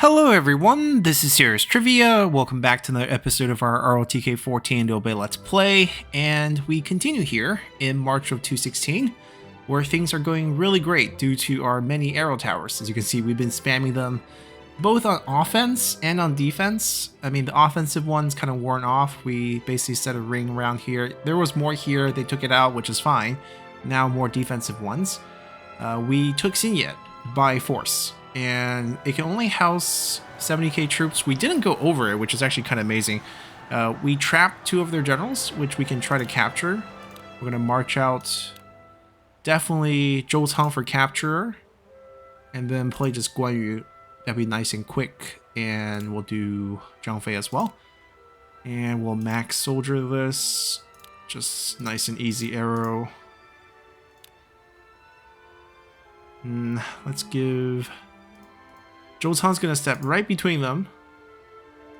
Hello everyone, this is Serious Trivia. Welcome back to another episode of our ROTK 14 Liu Bei Let's Play, and we continue here in March of 2016, where things are going really great due to our many arrow towers. As you can see, we've been spamming them both on offense and on defense. I mean, the offensive one's kind of worn off. We basically set a ring around here. There was more here, they took it out, which is fine. Now more defensive ones. We took Xinye by force, and it can only house 70k troops. We didn't go over it, which is actually kind of amazing. We trapped 2 of their generals, which we can try to capture. We're going to march out definitely Liu Zhang for capture, and then play just Guan Yu. That'd be nice and quick, and we'll do Zhang Fei as well. And we'll max soldier this, just nice and easy arrow. Let's give... Liu Zhang's gonna step right between them,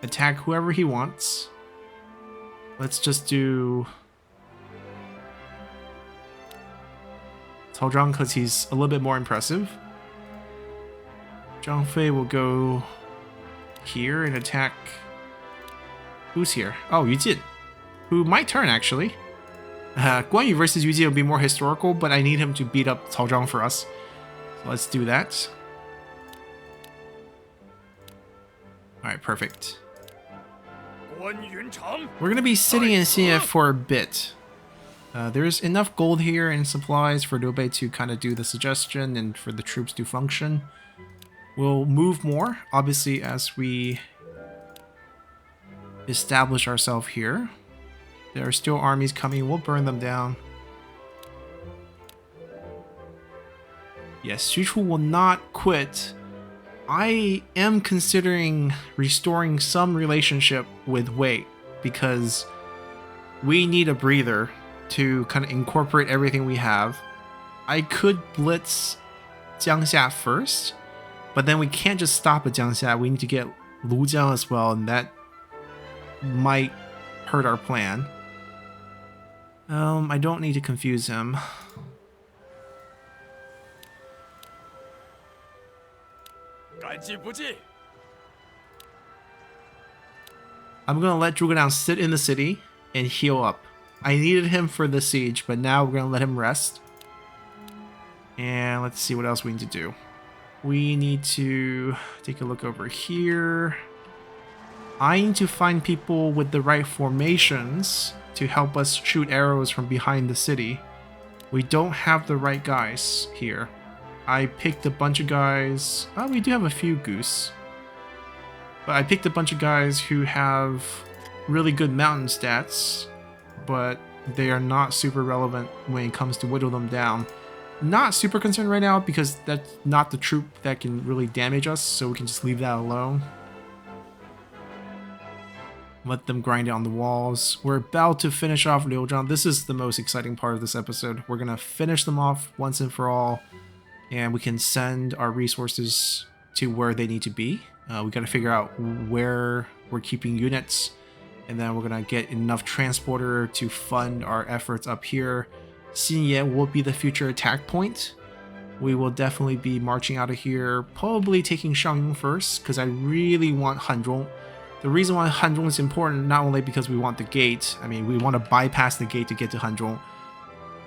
attack whoever he wants. Let's just do Cao Zhang because he's a little bit more impressive. Zhang Fei will go here and attack... Who's here? Oh, Yu Jin, who might turn actually. Guan Yu versus Yu Jin will be more historical, but I need him to beat up Cao Zhang for us. So let's do that. Alright, perfect. We're going to be sitting in Xinye for a bit. There's enough gold here and supplies for Liu Bei to kind of do the suggestion and for the troops to function. We'll move more, obviously, as we establish ourselves here. There are still armies coming. We'll burn them down. Yes, Xu Chu will not quit. I am considering restoring some relationship with Wei, because we need a breather to kind of incorporate everything we have. I could blitz Jiangxia first, but then we can't just stop at Jiangxia. We need to get Lujiang as well, and that might hurt our plan. I don't need to confuse him. I'm gonna let Zhuge sit in the city and heal up. I needed him for the siege, but now we're gonna let him rest. And let's see what else we need to do. We need to take a look over here. I need to find people with the right formations to help us shoot arrows from behind the city. We don't have the right guys here. I picked a bunch of guys. Oh, we do have a few goose. But I picked a bunch of guys who have really good mountain stats, but they are not super relevant when it comes to whittle them down. Not super concerned right now because that's not the troop that can really damage us, so we can just leave that alone. Let them grind it on the walls. We're about to finish off Liu Zhang. This is the most exciting part of this episode. We're going to finish them off once and for all, and we can send our resources to where they need to be. We got to figure out where we're keeping units, and then we're going to get enough transporter to fund our efforts up here. Xinye will be the future attack point. We will definitely be marching out of here, probably taking Shangyong first, because I really want Hanzhong. The reason why Hanzhong is important, not only because we want the gate, I mean, we want to bypass the gate to get to Hanzhong.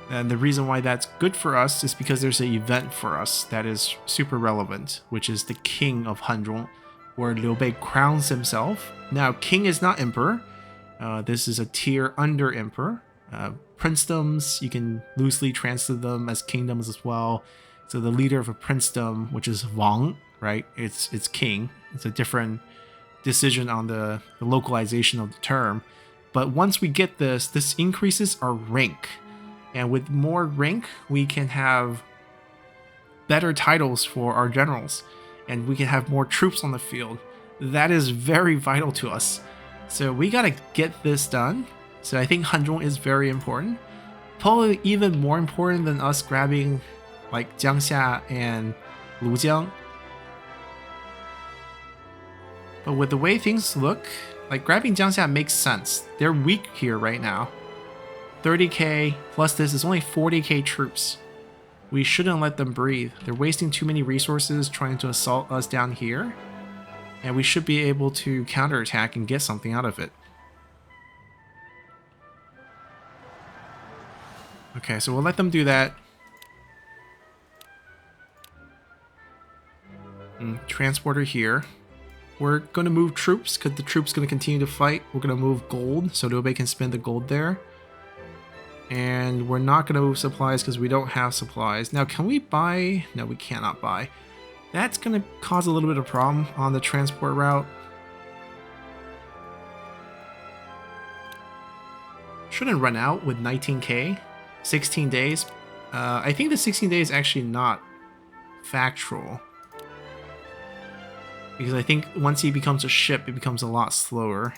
And the reason why that's good for us is because there's an event for us that is super relevant, which is the King of Hanzhong, where Liu Bei crowns himself. Now, King is not Emperor. This is a tier under Emperor. Princedoms, you can loosely translate them as kingdoms as well. So the leader of a princedom, which is Wang, right? It's king. It's a different decision on the localization of the term. But once we get this, this increases our rank. And with more rank, we can have better titles for our generals. And we can have more troops on the field. That is very vital to us. So we gotta get this done. So I think Hanzhong is very important. Probably even more important than us grabbing like Jiangxia and Lujiang. But with the way things look, like grabbing Jiangxia makes sense. They're weak here right now. 30k plus this is only 40k troops. We shouldn't let them breathe. They're wasting too many resources trying to assault us down here. And we should be able to counterattack and get something out of it. Okay, so we'll let them do that. Transporter here. We're going to move troops because the troops going to continue to fight. We're going to move gold so Liu Bei can spend the gold there. And we're not going to move supplies because we don't have supplies. Now, can we buy? No, we cannot buy. That's going to cause a little bit of problem on the transport route. Shouldn't run out with 19k. 16 days. I think the 16 days is actually not factual. Because I think once he becomes a ship, it becomes a lot slower.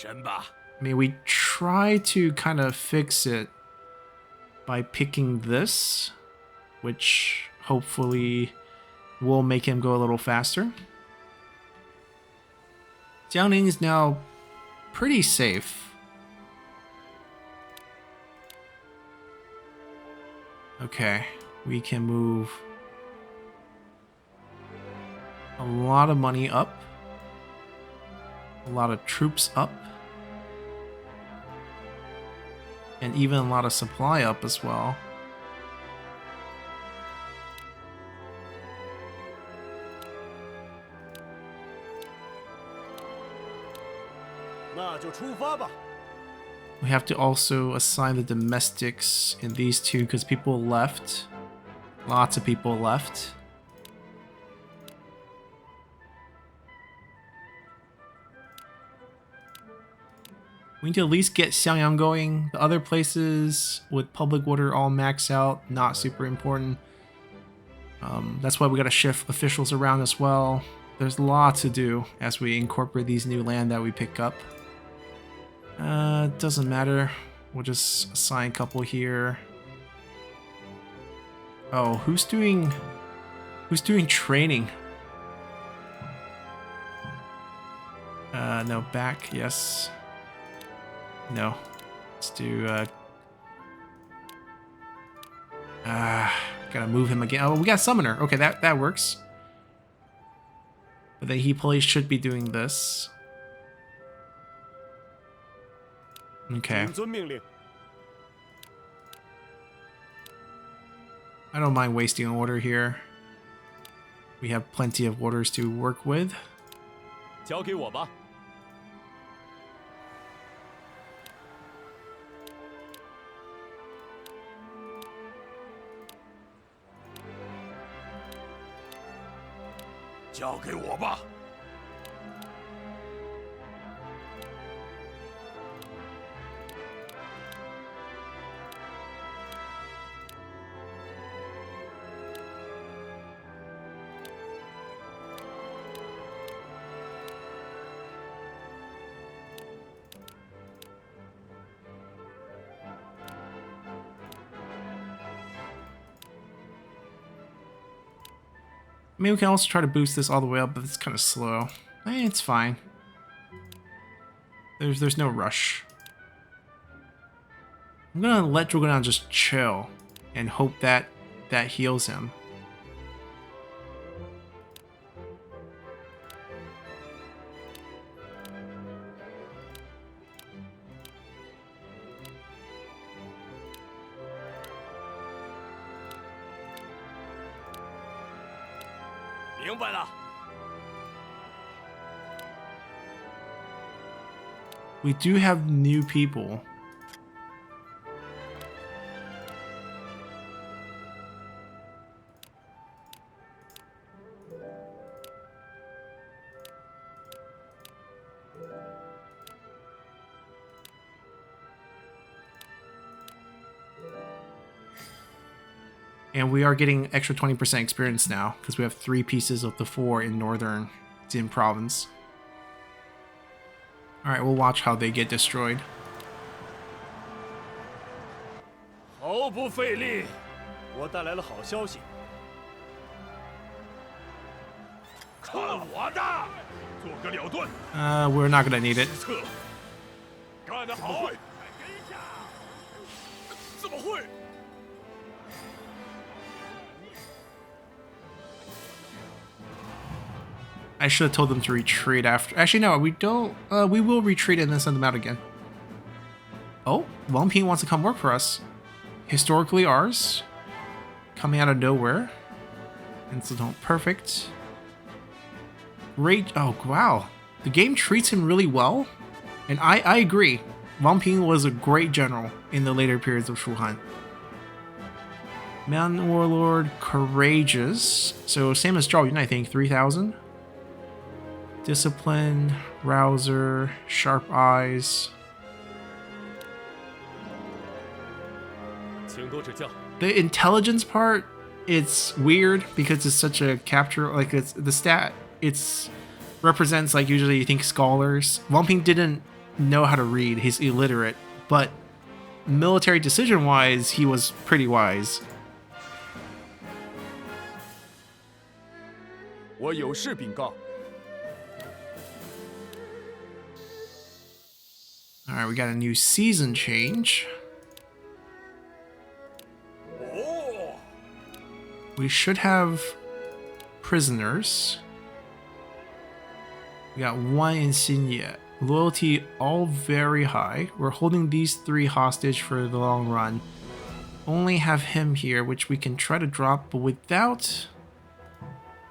I mean, we try to kind of fix it by picking this, which hopefully will make him go a little faster. Jiangning is now pretty safe. Okay, we can move a lot of money up, a lot of troops up, and even a lot of supply up as well. We have to also assign the domestics in these two because people left. Lots of people left. We need to at least get Xiangyang going. The other places with public water all maxed out, not super important. That's why we got to shift officials around as well. There's lots to do as we incorporate these new land that we pick up. Doesn't matter. We'll just assign a couple here. Oh, who's doing training? No, back, yes. No. Let's do gotta move him again. Oh, we got a summoner. Okay, that works. But then he probably should be doing this. Okay. I don't mind wasting an order here. We have plenty of orders to work with. 交给我吧。交给我吧。 I mean, we can also try to boost this all the way up, but it's kind of slow. It's fine. There's no rush. I'm gonna let Drogonan just chill and hope that that heals him. We do have new people. And we are getting extra 20% experience now because we have 3 pieces of the 4 in northern Jin province. Alright, we'll watch how they get destroyed. 毫不费力，我带来了好消息。看我的，做个了断。We're not gonna need it. 干得好！怎么会？ I I should have told them to retreat after. Actually, no, we don't. We will retreat and then send them out again. Oh, Wang Ping wants to come work for us. Historically ours. Coming out of nowhere. Incident perfect. Great. Oh, wow. The game treats him really well. And I agree. Wang Ping was a great general in the later periods of Shuhan. Mountain Warlord, courageous. So same as Zhao Yun, I think. 3,000. Discipline, rouser, sharp eyes. The intelligence part, it's weird because it's such a capture, like it's the stat, it's represents like usually you think scholars. Wang Ping didn't know how to read, he's illiterate, but military decision wise, he was pretty wise. Alright, we got a new season change. We should have prisoners. We got 1 insignia. Loyalty all very high. We're holding these 3 hostage for the long run. Only have him here, which we can try to drop, but without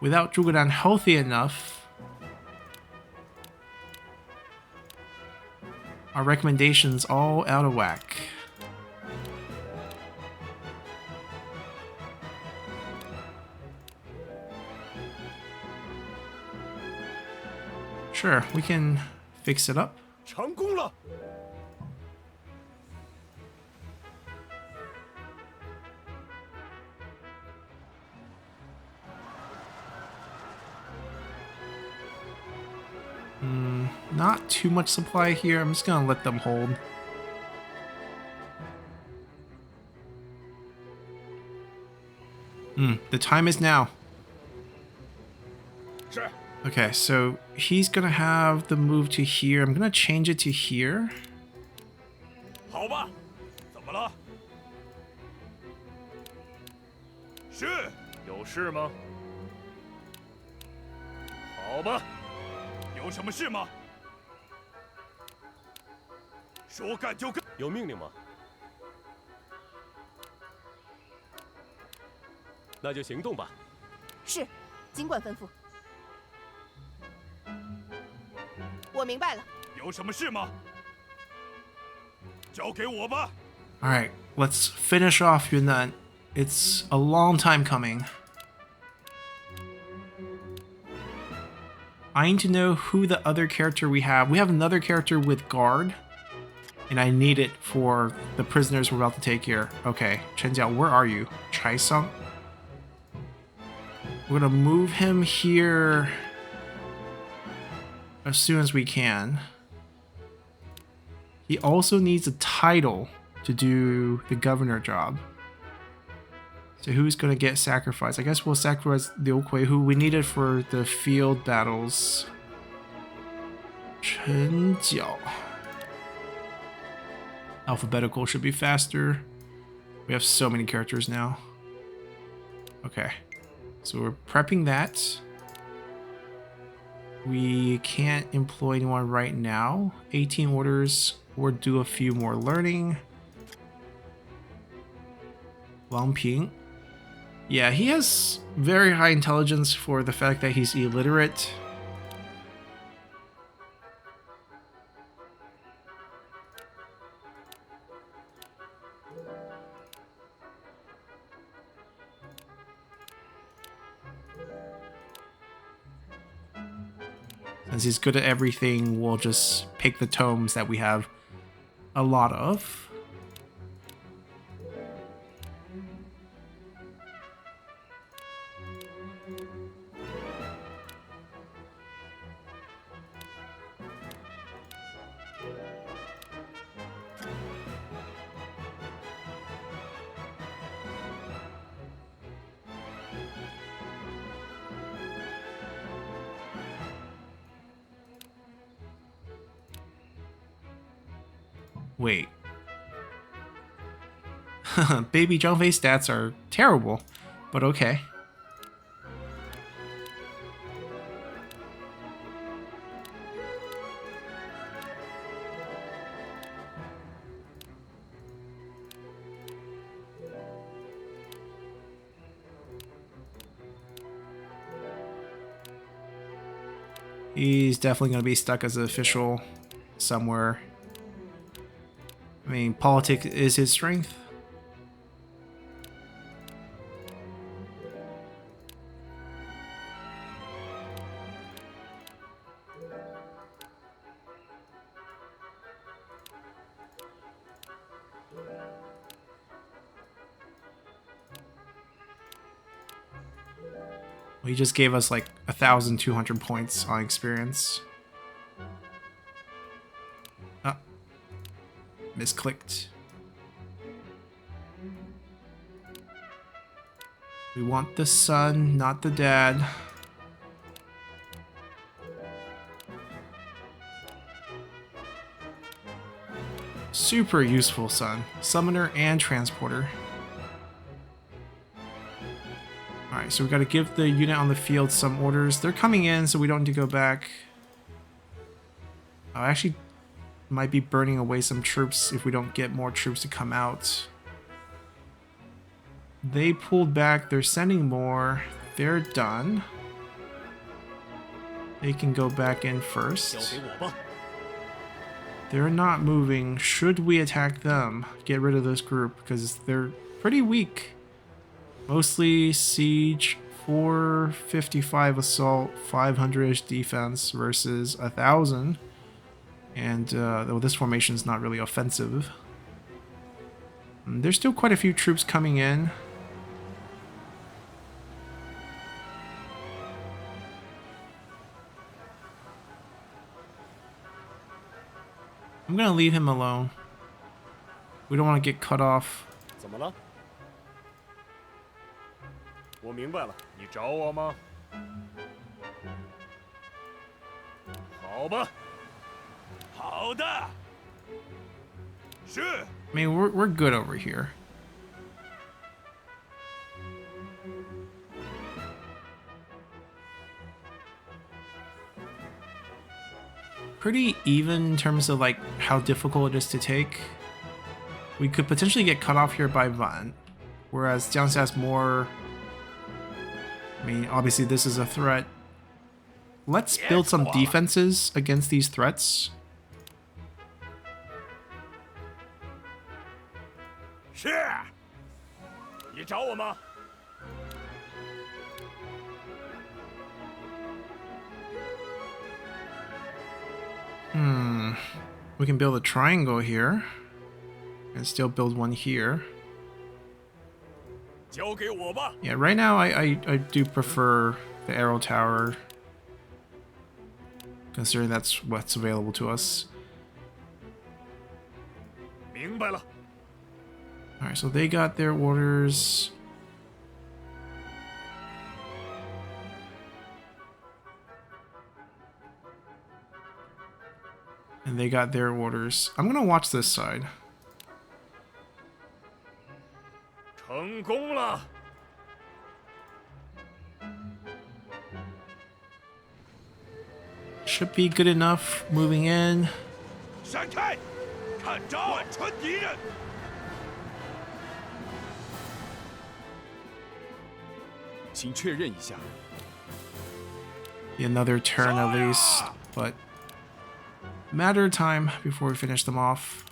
Zhuge Dan healthy enough, our recommendations all out of whack. Sure, we can fix it up. Not too much supply here. I'm just gonna let them hold. The time is now. Sure. Okay, so he's gonna have the move to here. I'm gonna change it to here. 好吧，怎么了？是，有事吗？好吧，有什么事吗？说干就干。有命令吗？那就行动吧。是，尽管吩咐。我明白了。有什么事吗？交给我吧。All right, let's finish off Yunnan. It's a long time coming. I need to know who the other character we have. We have another character with guard, and I need it for the prisoners we're about to take here. Okay, Chen Jiao, where are you? Chai Sung? We're gonna move him here as soon as we can. He also needs a title to do the governor job. So who's gonna get sacrificed? I guess we'll sacrifice Liu Kui, who we needed for the field battles. Chen Jiao. Alphabetical should be faster. We have so many characters now. Okay. So we're prepping that. We can't employ anyone right now. 18 orders, or do a few more learning. Wang Ping. Yeah, he has very high intelligence for the fact that he's illiterate. Since he's good at everything, we'll just pick the tomes that we have a lot of. Wait. Baby Zhang Fei stats are terrible, but okay. He's definitely going to be stuck as an official somewhere. I mean, politics is his strength. He just gave us like 1,200 points on experience. Ah, misclicked. We want the son, not the dad. Super useful son. Summoner and transporter. Alright, so we gotta give the unit on the field some orders. They're coming in, so we don't need to go back. I actually might be burning away some troops if we don't get more troops to come out. They pulled back, they're sending more. They're done. They can go back in first. They're not moving. Should we attack them? Get rid of this group because they're pretty weak. Mostly siege, 455 assault, 500-ish defense versus 1,000. And well, this formation is not really offensive. There's still quite a few troops coming in. I'm gonna leave him alone. We don't want to get cut off. 怎么了？我明白了，你找我吗？好吧，好的，是。 I mean, we're good over here. Pretty even in terms of like how difficult it is to take. We could potentially get cut off here by Van, whereas Jiangxia has more. I mean, obviously this is a threat. Let's build some defenses against these threats. 是，你找我吗？ We can build a triangle here. And still build one here. 交给我吧。 Yeah, right now I do prefer the arrow tower. Considering that's what's available to us. 明白了。 Alright, so they got their orders. And they got their orders. I'm gonna watch this side. 成功了。 Should be good enough moving in. 闪开！看招！贯穿敌人。请确认一下。 Another turn at least, but matter of time before we finish them off.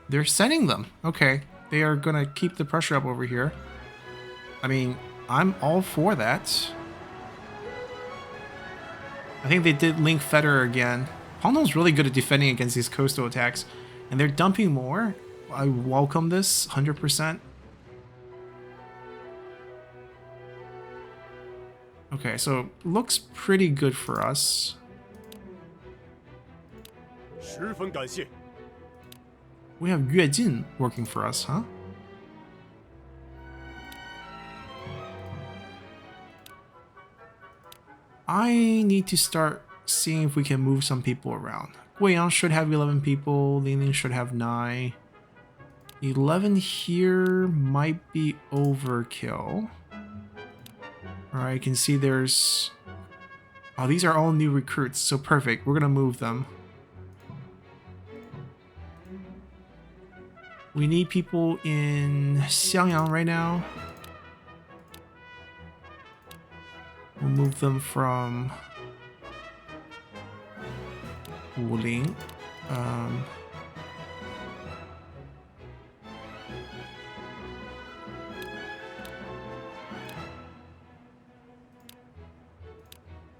They're sending them. Okay. They are going to keep the pressure up over here. I mean, I'm all for that. I think they did link Federer again. Hondo's really good at defending against these coastal attacks. And they're dumping more. I welcome this 100%. Okay, so looks pretty good for us. 十分感谢。 We have Yue Jin working for us, huh? . I need to start seeing if we can move some people around. Guiyang should have 11 people. Lingling should have 9. 11 here might be overkill. Alright, I can see there's... Oh, these are all new recruits, so perfect. We're gonna move them. We need people in Xiangyang right now. We'll move them from Wuling. Um,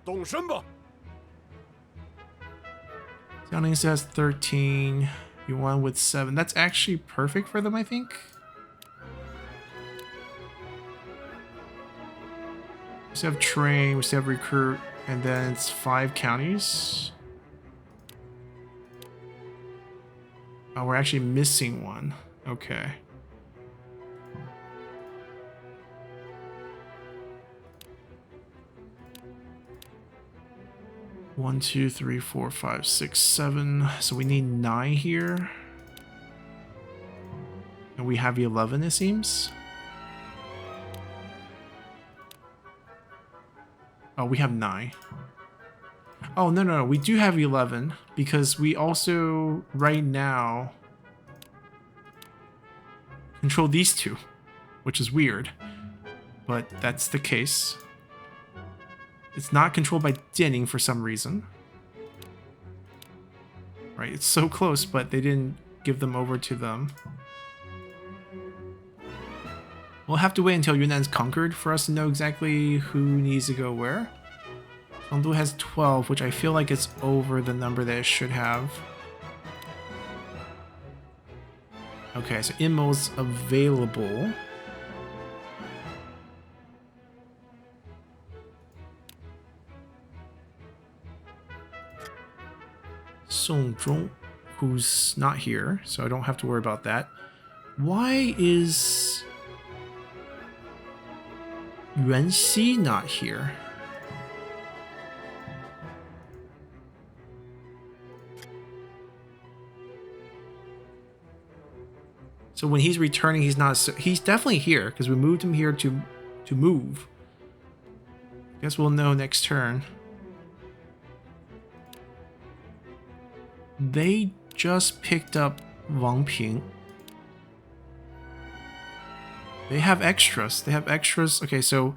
动身吧！ Xiangning has 13. Yuan with 7. That's actually perfect for them, I think. We still have train, we still have recruit, and then it's 5 counties. Oh, we're actually missing one. Okay. One, two, three, four, five, six, 7. So we need 9 here. And we have 11, it seems. Oh, we have 9. Oh, no. We do have 11 because we also, right now, control these 2, which is weird. But that's the case. It's not controlled by Jianing for some reason. Right, it's so close, but they didn't give them over to them. We'll have to wait until Yunnan's conquered for us to know exactly who needs to go where. Chengdu has 12, which I feel like it's over the number that it should have. Okay, so Inmo's available. Song Zhong, who's not here, so I don't have to worry about that. Why is Yuan Xi not here? So when he's returning, he's not. He's definitely here because we moved him here to move. Guess we'll know next turn. They just picked up Wang Ping. They have extras. They have extras. Okay, so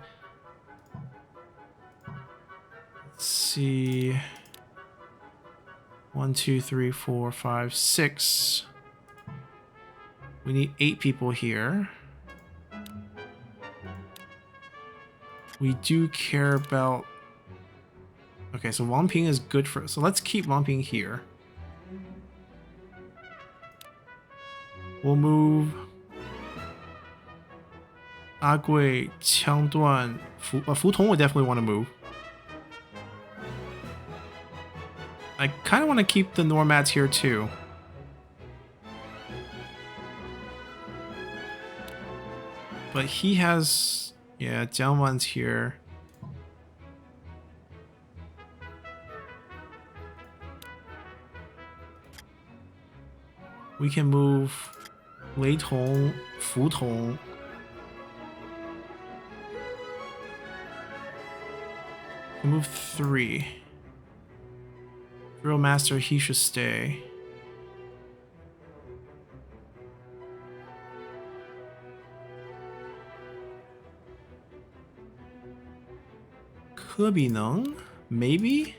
let's see. 1, 2, 3, 4, 5, 6. We need 8 people here. We do care about... Okay, so Wang Ping is good for... So let's keep Wang Ping here. We'll move... Agui, Qiangduan, Fu Tong would definitely want to move. I kind of want to keep the Normads here too. But he has... Yeah, Jiangwan's here. We can move Lei Tong, Fu Tong. We'll move 3. Drill Master, he should stay. Nung, maybe?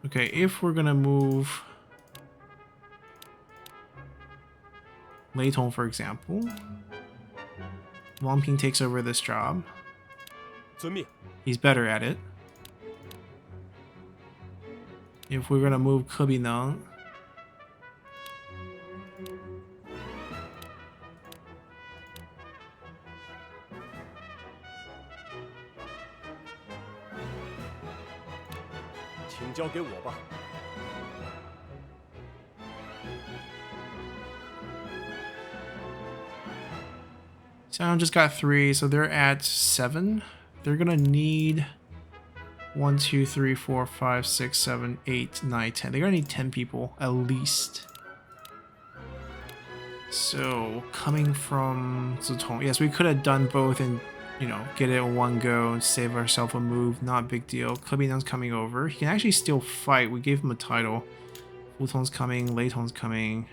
Okay, if we're gonna move Lei Tong, for example, Wang Ping takes over this job. 遵命。 He's better at it. If we're gonna move Nung, 请交给我吧。Xiang just got 3, so they're at 7. They're gonna need 1, 2, 3, 4, 5, 6, 7, 8, 9, 10. They're gonna need 10 people at least. So coming from Zutong, yes, we could have done both and, you know, get it in one go and save ourselves a move. Not a big deal. Kubinang's coming over. He can actually still fight. We gave him a title. Wutong's coming. Leitong's coming.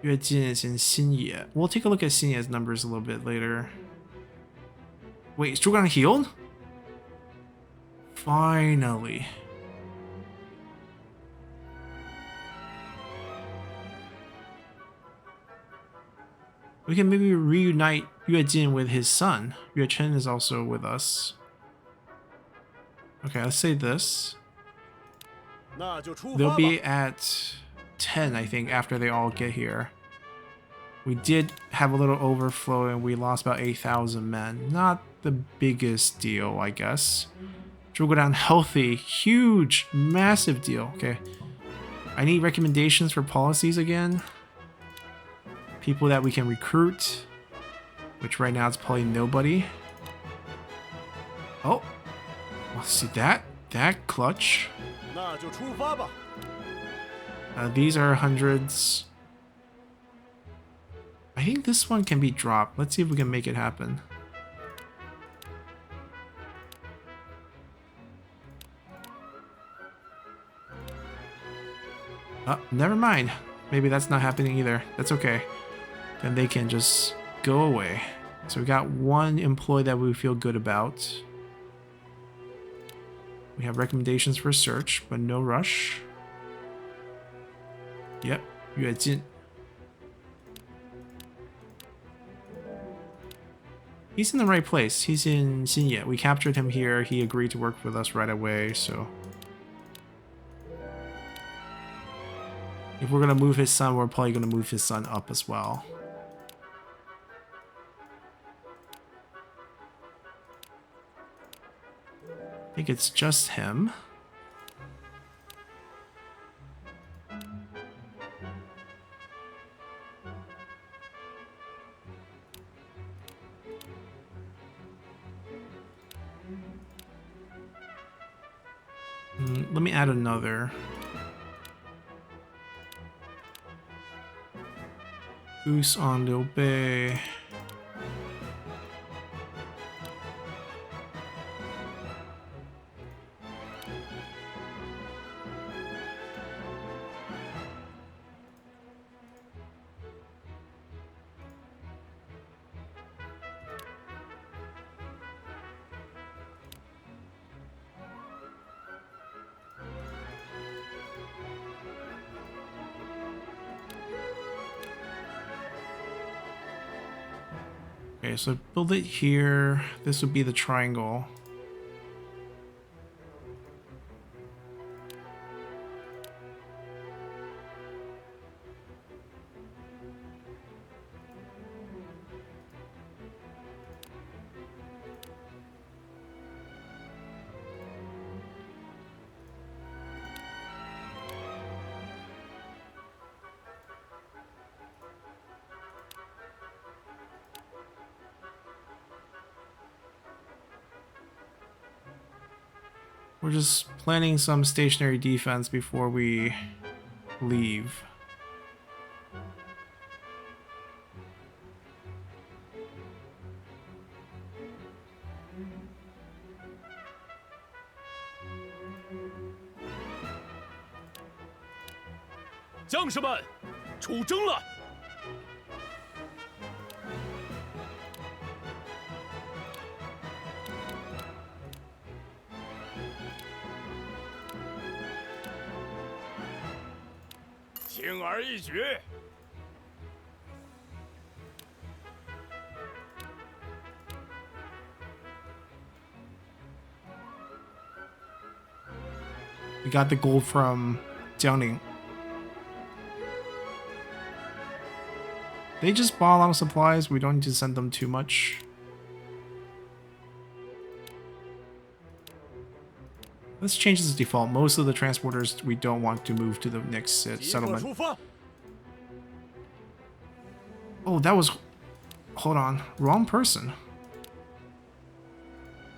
Yuejin is in Xinye. We'll take a look at Xinye's numbers a little bit later. Wait, is Zhugang healed? Finally. We can maybe reunite Yuejin with his son. Yue Chen is also with us. Okay, let's say this. 那就出 They'll 发吧。 be at 10, I think, after they all get here. We did have a little overflow and we lost about 8,000 men. Not the biggest deal, I guess. Zhuge healthy. Huge, massive deal. Okay. I need recommendations for policies again. People that we can recruit. Which right now it's probably nobody. Oh. Well, see that? That clutch. 那就出发吧。 These are hundreds. I think this one can be dropped. Let's see if we can make it happen. Never mind. Maybe that's not happening either. That's okay. Then they can just go away. So we got one employee that we feel good about. We have recommendations for search, but no rush. Yep, Yuejin. He's in the right place. He's in Xinye. We captured him here. He agreed to work with us right away, so... If we're gonna move his son, we're probably gonna move his son up as well. I think it's just him. Let me add another. Goose on Liu Bei. Okay, so build it here. This would be the triangle. We're just planning some stationary defense before we leave. "将士们，出征了！" 轻而易举。 We got the gold from Jiangning. They just bought a lot of supplies. We don't need to send them too much. Let's change this to default. Most of the transporters we don't want to move to the next 即刻 settlement. 出发！ Oh, that was... Hold on. Wrong person.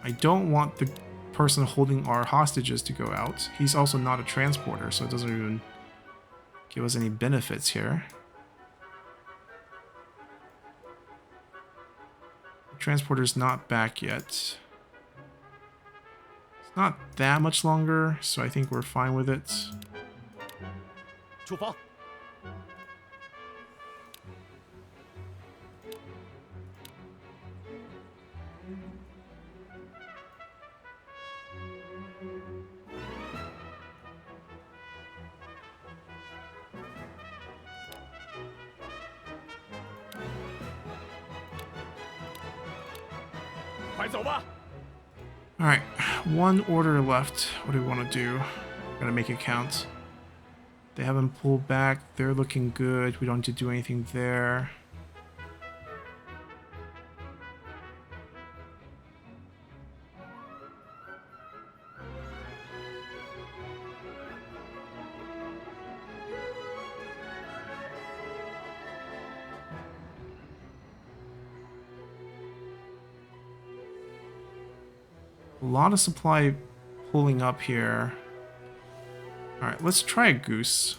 I don't want the person holding our hostages to go out. He's also not a transporter, so it doesn't even give us any benefits here. The transporter's not back yet. It's not that much longer, so I think we're fine with it. 出发！ 快走吧！ Alright, one order left. What do we want to do? Gotta make it count. They haven't pulled back. They're looking good. We don't need to do anything there. A lot of supply pulling up here. Alright, let's try a goose.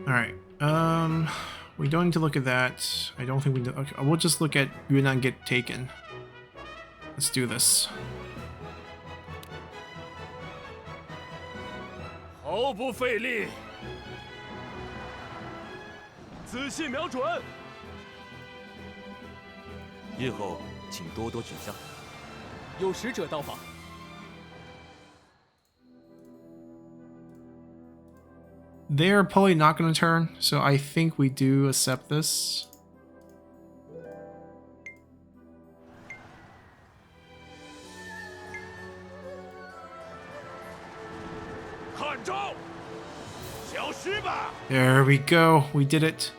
Alright, we don't need to look at that. I don't think we do. Okay, we'll just look at Yunnan get taken. Let's do this. 毫不费力，仔细瞄准。日后请多多指教。有使者到访。 They're probably not going to turn, so I think we do accept this. There we go. We did it.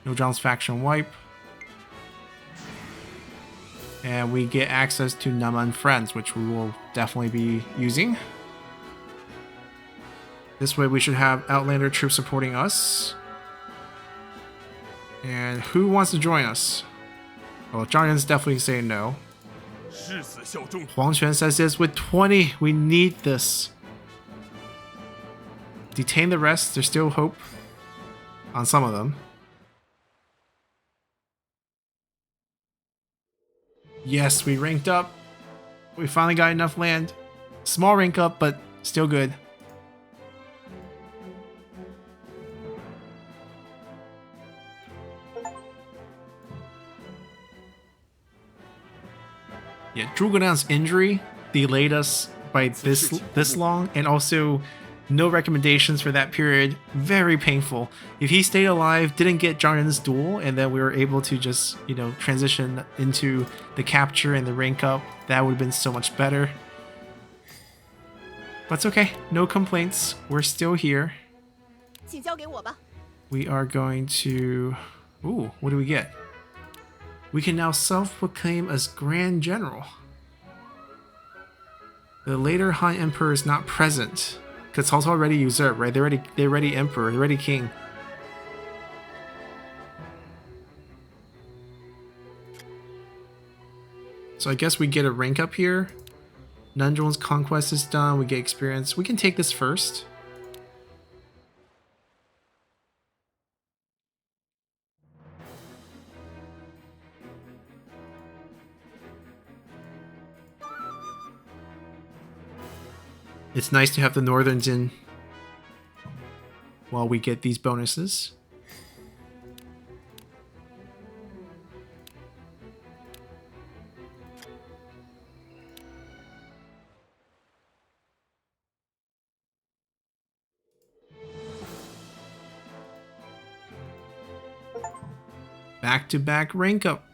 Liu Zhang's faction wipe. And we get access to Nanman Friends, which we will definitely be using. This way we should have Outlander troops supporting us. And who wants to join us? Well, Zhang Ren's definitely saying no. Huang Quan says this with 20. We need this. Detain the rest. There's still hope on some of them. Yes, we ranked up. We finally got enough land. Small rank up, but still good. Yeah, Zhuge Liang's injury delayed us by this long, and also no recommendations for that period. Very painful. If he stayed alive, didn't get Zhang Ren's duel, and then we were able to just, you know, transition into the capture and the rank up, that would have been so much better. But it's okay. No complaints. We're still here. 请交给我吧。 We are going to... Ooh, what do we get? We can now self-proclaim as Grand General. The later Han Emperor is not present. Because Cao Cao already usurped, right? They're already Emperor, they're already King. So I guess we get a rank up here. Nanzhong's conquest is done, we get experience. We can take this first. It's nice to have the Northerns in while we get these bonuses. Back-to-back rank up.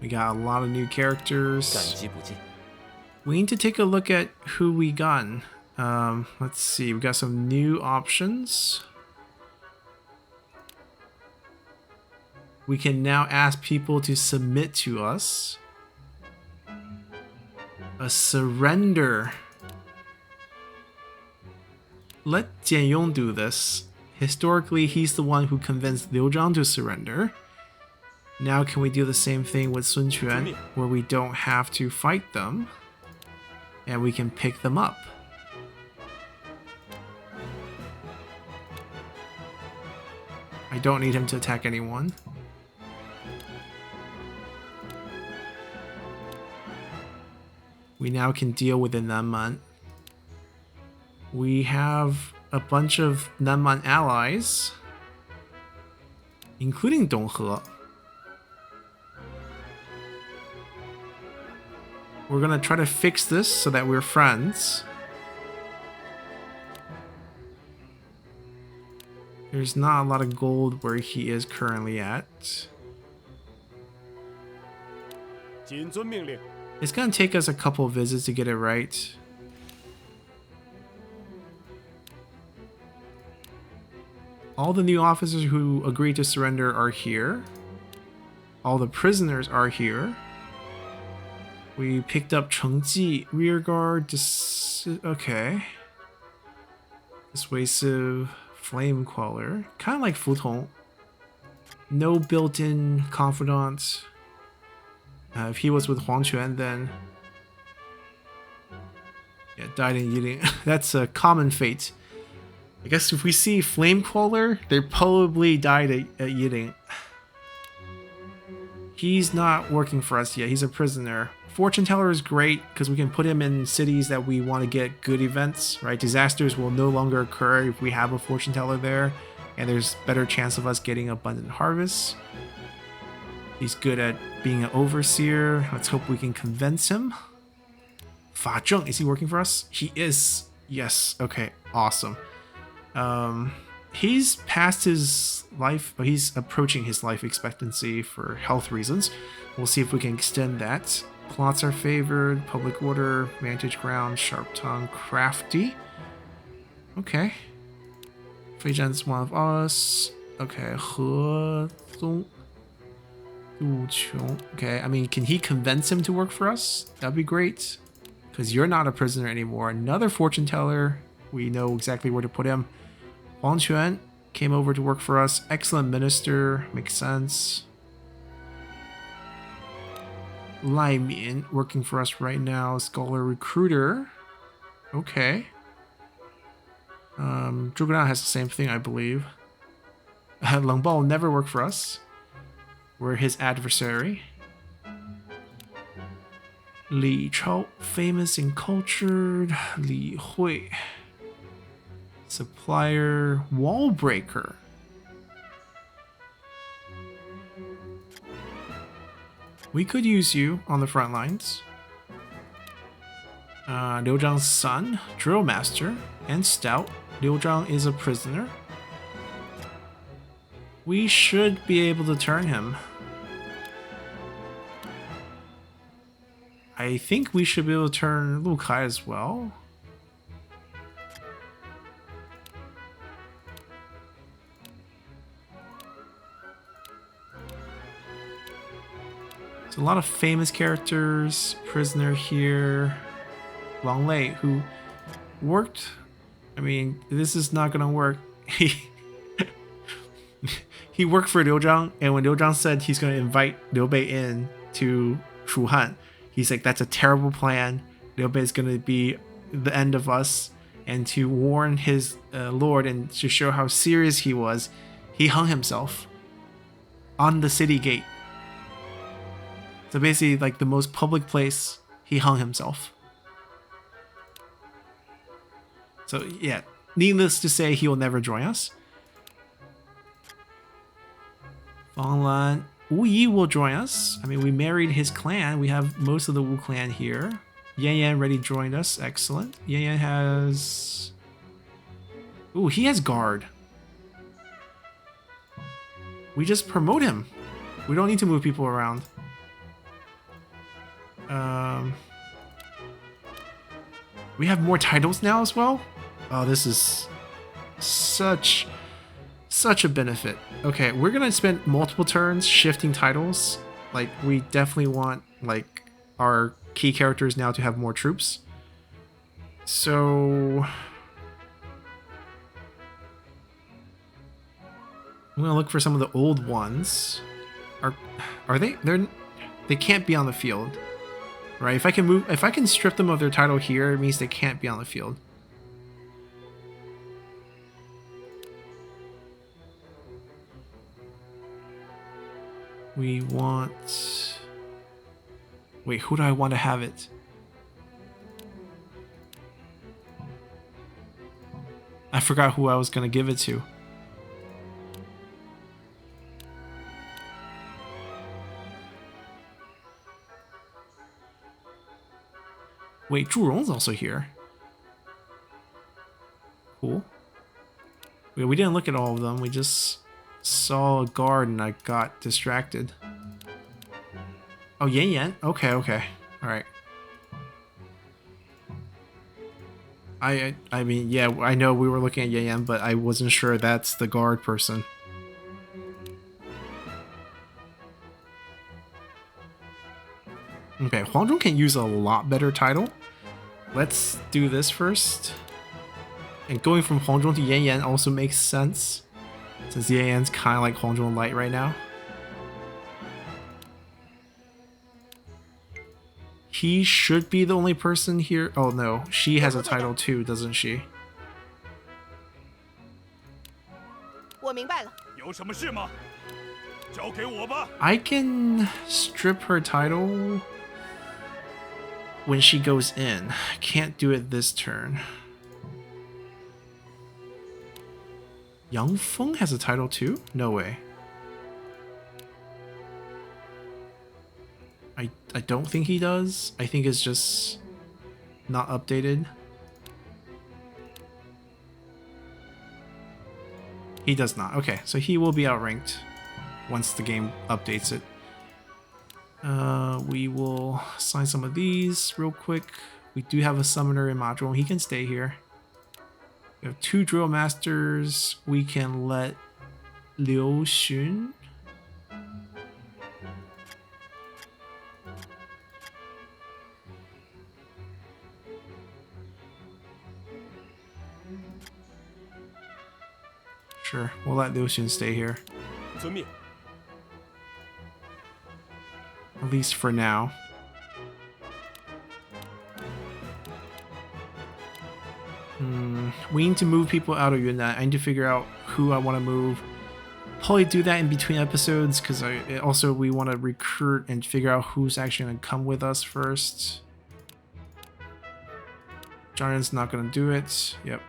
We got a lot of new 感 characters. 激不尽。 We need to take a look at who we gotten. Let's see, we got some new options. We can now ask people to submit to us. A surrender. Let Jian Yong do this. Historically, he's the one who convinced Liu Zhang to surrender. Now can we do the same thing with Sun Quan, where we don't have to fight them, and we can pick them up? I don't need him to attack anyone. We now can deal with the Nanman. We have a bunch of Nanman allies, including Donghe. We're gonna try to fix this so that we're friends. There's not a lot of gold where he is currently at. 谨遵命令。 It's gonna take us a couple visits to get it right. All the new officers who agreed to surrender are here. All the prisoners are here. We picked up Chengji, rearguard, okay. Dissuasive, flame queller, kind of like Futong. No built-in confidant. If he was with Huang Quan, then yeah, died in Yiling. That's a common fate. I guess if we see flame queller, they probably died at Yiling. He's not working for us yet. He's a prisoner. Fortune teller is great because we can put him in cities that we want to get good events, right? Disasters will no longer occur if we have a fortune teller there, and there's better chance of us getting abundant harvests. He's good at being an overseer. Let's hope we can convince him. Fa Zheng, is he working for us? He is. Yes. Okay. Awesome. He's past his life, but he's approaching his life expectancy for health reasons. We'll see if we can extend that. Plots are favored. Public order, vantage ground, sharp tongue, crafty. Okay. Fei Zhan's one of us. Okay. He Zong. Okay, I mean, can he convince him to work for us? That'd be great. Because you're not a prisoner anymore. Another fortune teller. We know exactly where to put him. Huang Quan came over to work for us. Excellent minister. Makes sense. Lai Min working for us right now. Scholar recruiter. Okay. Zhuge Dan has the same thing, I believe. Leng Bao will never work for us. We're his adversary. Li Chao, famous and cultured. Li Hui, supplier, wall breaker. We could use you on the front lines. Liu Zhang's son, drill master, and stout. Liu Zhang is a prisoner. We should be able to turn him. I think we should be able to turn Lu Kai as well. There's a lot of famous characters. Prisoner here. Wang Lei, who worked. I mean, this is not gonna work. He worked for Liu Zhang, and when Liu Zhang said he's going to invite Liu Bei in to Shuhan, he's like, that's a terrible plan. Liu Bei is going to be the end of us. And to warn his lord and to show how serious he was, he hung himself on the city gate. So basically, like the most public place, he hung himself. So yeah, needless to say, he will never join us. Fanglan Wu Yi will join us. I mean, we married his clan. We have most of the Wu clan here. Yan Yan already joined us. Excellent. Yan Yan has... Ooh, he has guard. We just promote him. We don't need to move people around. We have more titles now as well. Oh, this is such a benefit. Okay, we're gonna spend multiple turns shifting titles. Like, we definitely want like our key characters now to have more troops. So I'm gonna look for some of the old ones. Are they? They can't be on the field, right? If I can strip them of their title here, it means they can't be on the field. We want... Wait, who do I want to have it? I forgot who I was gonna give it to. Wait, Zhu Rong's also here. Cool. We didn't look at all of them. We just saw a guard and I got distracted. Oh, Yan Yan? Okay, okay. Alright. I mean, yeah, I know we were looking at Yan Yan, but I wasn't sure that's the guard person. Okay, Huangzhong can use a lot better title. Let's do this first. And going from Huangzhong to Yan Yan also makes sense, since Yan Yan's kind of like Huangzhong Light right now. He should be the only person here. Oh no, she has a title too, doesn't she? 我明白了。有什么事吗？交给我吧。 I can strip her title when she goes in. I can't do it this turn. Yang Feng has a title too? No way. I don't think he does. I think it's just not updated. He does not. Okay, so he will be outranked once the game updates it. We will assign some of these real quick. We do have a summoner in Mazhuang. He can stay here. We have 2 drill masters. We can let Liu Xun. Sure, we'll let Liu Xun stay here. 遵命。 At least for now. We need to move people out of Yunnan. I need to figure out who I want to move. Probably do that in between episodes, because also we want to recruit and figure out who's actually going to come with us first. Giant's not going to do it. Yep.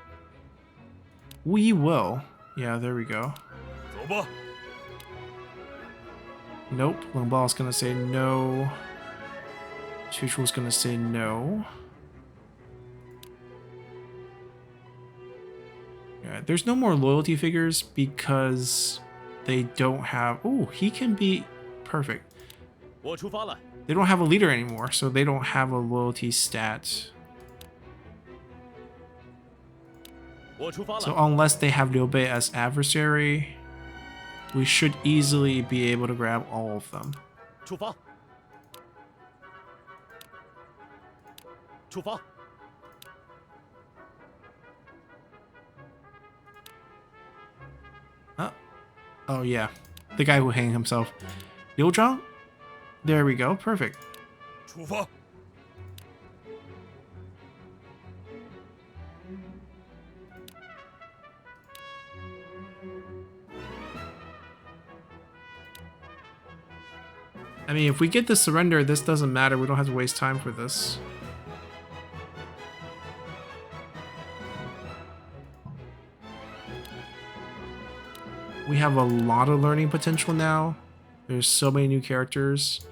We will. Yeah, there we go. 走吧。 Nope. Longbal's gonna say no. Chuchu's gonna say no. Yeah, there's no more loyalty figures because they don't have... Oh, he can be perfect. 我出发了。 They don't have a leader anymore, so they don't have a loyalty stat. 我出发了。 So unless they have Liu Bei as adversary, we should easily be able to grab all of them. 出发。出发。 Oh yeah, the guy who hanged himself. Liu Zhang? There we go, perfect. 出发。 I mean, if we get the surrender, this doesn't matter. We don't have to waste time for this. We have a lot of learning potential now. There's so many new characters.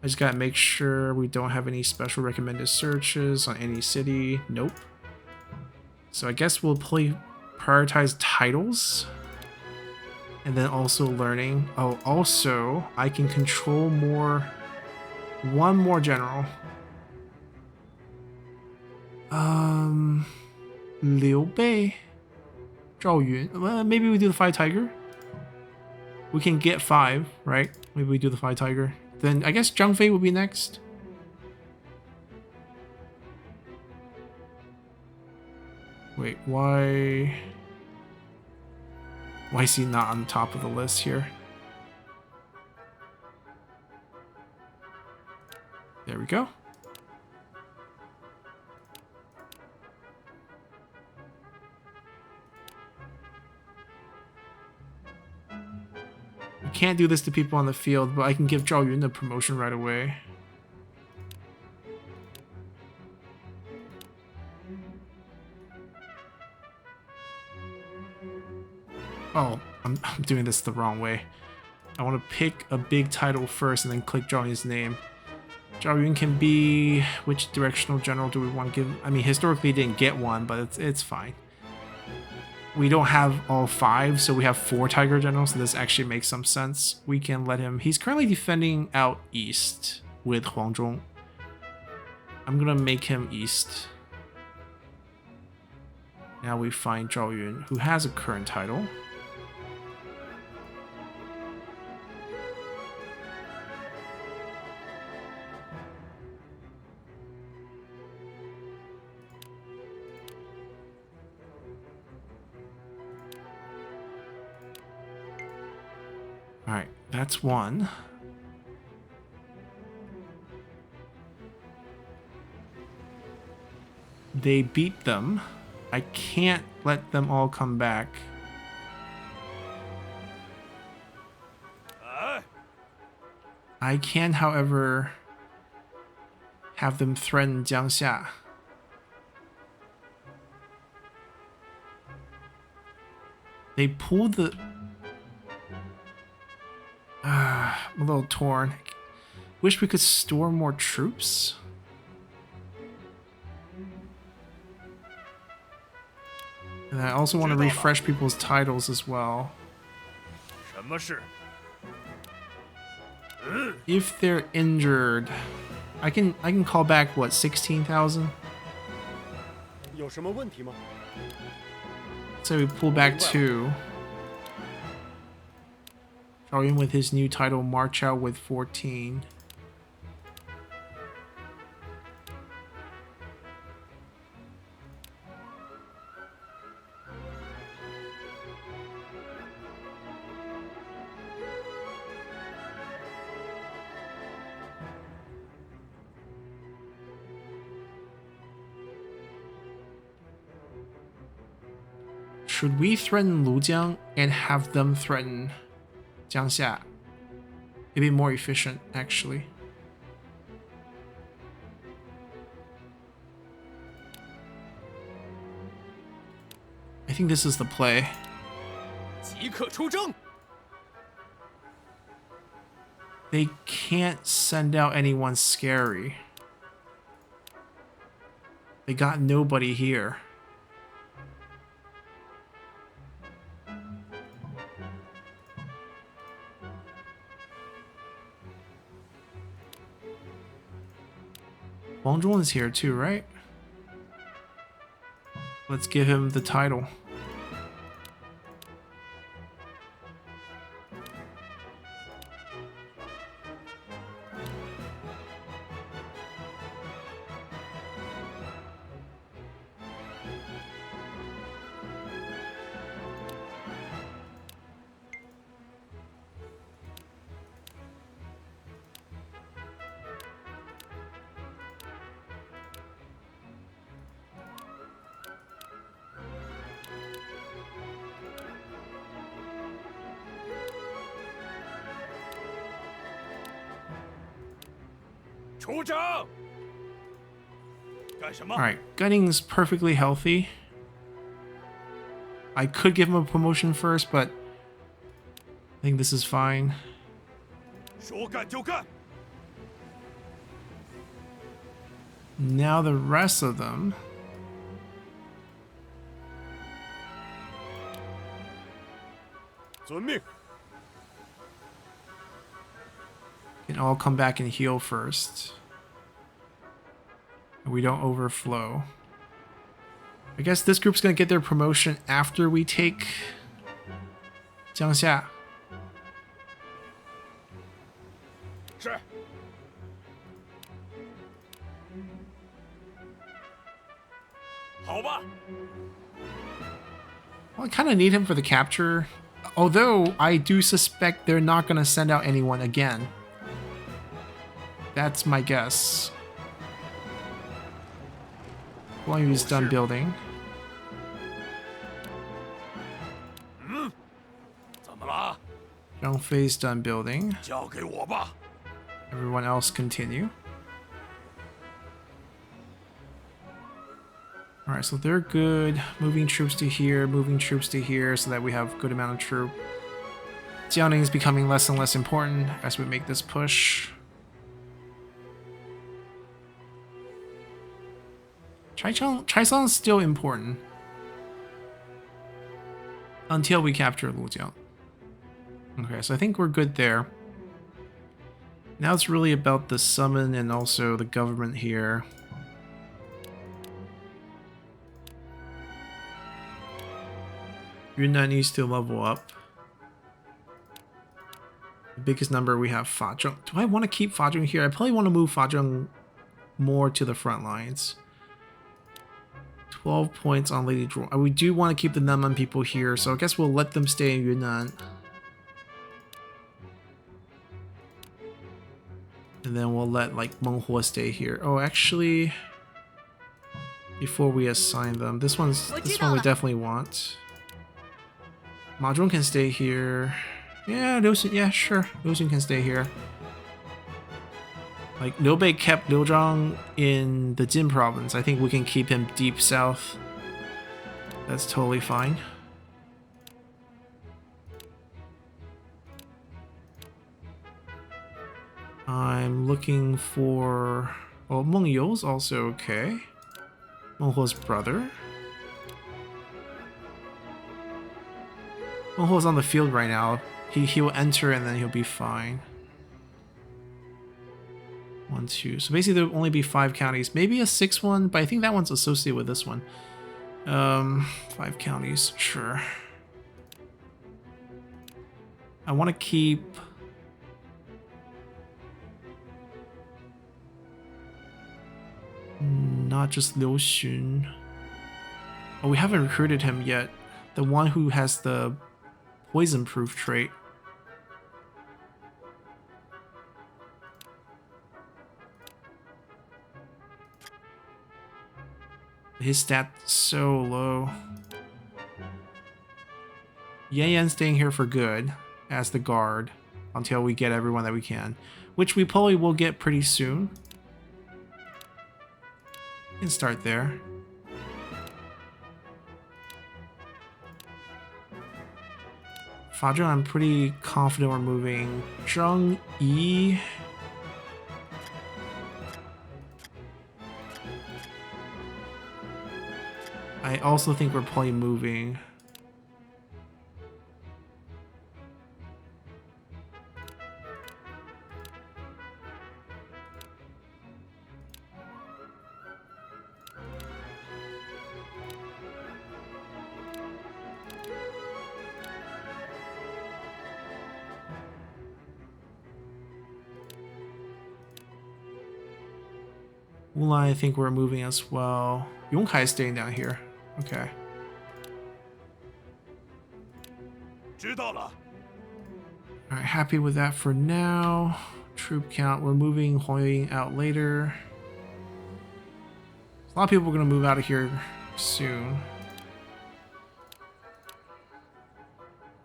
I just gotta make sure we don't have any special recommended searches on any city. Nope. So I guess we'll prioritize titles. And then also learning. Oh, also, I can control one more general. Liu Bei. Zhao Yun. Well, maybe we do the 5 tiger. We can get 5, right? Maybe we do the 5 tiger. Then I guess Zhang Fei will be next. Wait, why is he not on the top of the list here? There we go. I can't do this to people on the field, but I can give Zhao Yun the promotion right away. Oh, I'm doing this the wrong way. I want to pick a big title first and then click Zhao Yun's name. Zhao Yun can be... Which directional general do we want to give? I mean, historically he didn't get one, but it's fine. We don't have all 5, so we have 4 tiger generals, so this actually makes some sense. We can let him... He's currently defending out east with Huangzhong. I'm gonna make him east. Now we find Zhao Yun, who has a current title. Alright, that's one. They beat them. I can't let them all come back. I can, however, have them threaten Jiangxia. They pulled the... I'm a little torn. Wish we could store more troops. And I also want to refresh people's titles as well. If they're injured, I can call back what, 16,000? So we pull back 2. Zhao Yun with his new title, march out with 14. Should we threaten Lujiang and have them threaten Jiangxia? It'd be more efficient, actually. I think this is the play. They can't send out anyone scary. They got nobody here. Wang Zhuan is here too, right? Let's give him the title. Alright, Gunning's perfectly healthy. I could give him a promotion first, but think this is fine. 说干就干。 Now the rest of them. Can all come back and heal first. And we don't overflow. I guess this group's gonna get their promotion after we take Jiangxia. 是。 好吧。 Well, I kind of need him for the capture. Although, I do suspect they're not going to send out anyone again. That's my guess. Guan Yu's done building. 怎么了？ Zhang Fei's done building. 交给我吧。 Everyone else continue. Alright, so they're good. Moving troops to here, moving troops to here so that we have good amount of troop. Jianing is becoming less and less important as we make this push. Chaisang is still important. Until we capture Lujiang. Okay, so I think we're good there. Now it's really about the summon and also the government here. Yunnan needs to level up. The biggest number we have Fazheng. Do I want to keep Fazheng here? I probably want to move Fazheng more to the front lines. 12 points on Lady Draw. We do want to keep the Nanman people here, so I guess we'll let them stay in Yunnan. And then we'll let like Menghua stay here. Oh, actually, before we assign them, this one we definitely want. Ma Zhong can stay here. Yeah, Liu Xun, yeah, sure. Liu Xun can stay here. Like, Liu Bei kept Liu Zhang in the Jin province. I think we can keep him deep south. That's totally fine. I'm looking for... Oh, Meng You's also okay. Meng Huo's brother. Meng Huo's on the field right now. He will enter and then he'll be fine. 1, 2. So basically there'll only be 5 counties. Maybe a 6th one, but I think that one's associated with this one. 5 counties, sure. I want to keep... Not just Liu Xun. Oh, we haven't recruited him yet. The one who has the poison-proof trait. His stats so low. Yan Yan staying here for good as the guard until we get everyone that we can, which we probably will get pretty soon. We can start there. Fazheng, I'm pretty confident we're moving. Zhang Yi. I also think we're probably moving. Wulan, I think we're moving as well. Yongkai is staying down here. Okay. 知道了。 Alright, happy with that for now. Troop count, we're moving Huang Yueying out later. A lot of people are going to move out of here soon.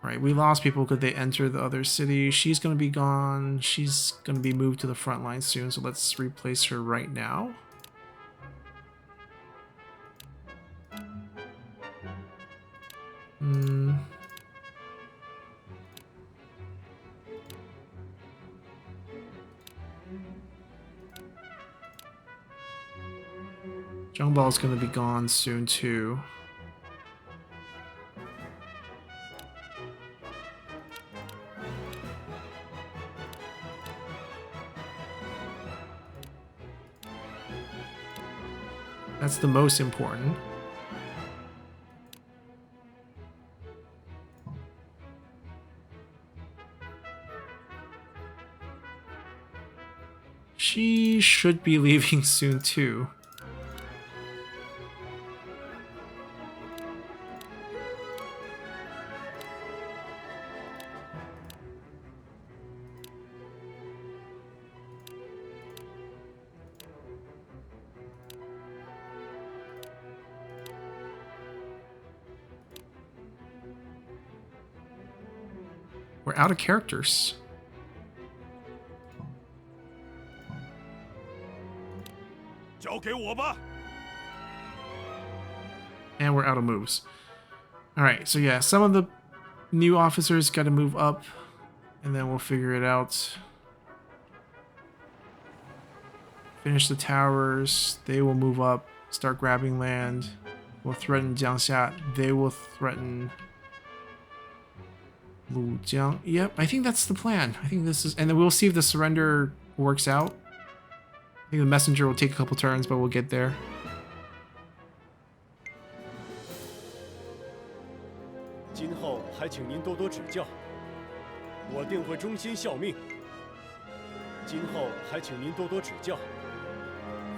Alright, we lost people because they entered the other city. She's going to be gone. She's going to be moved to the front line soon, so let's replace her right now. Snowball's gonna be gone soon too. That's the most important. She should be leaving soon too. We're out of characters. And we're out of moves. Alright, so yeah, some of the new officers got to move up, and then we'll figure it out. Finish the towers. They will move up, start grabbing land. We'll threaten Jiangxia. They will threaten Liu Zhang. Yep, I think that's the plan. I think this is... And then we'll see if the surrender works out. I think the messenger will take a couple turns, but we'll get there.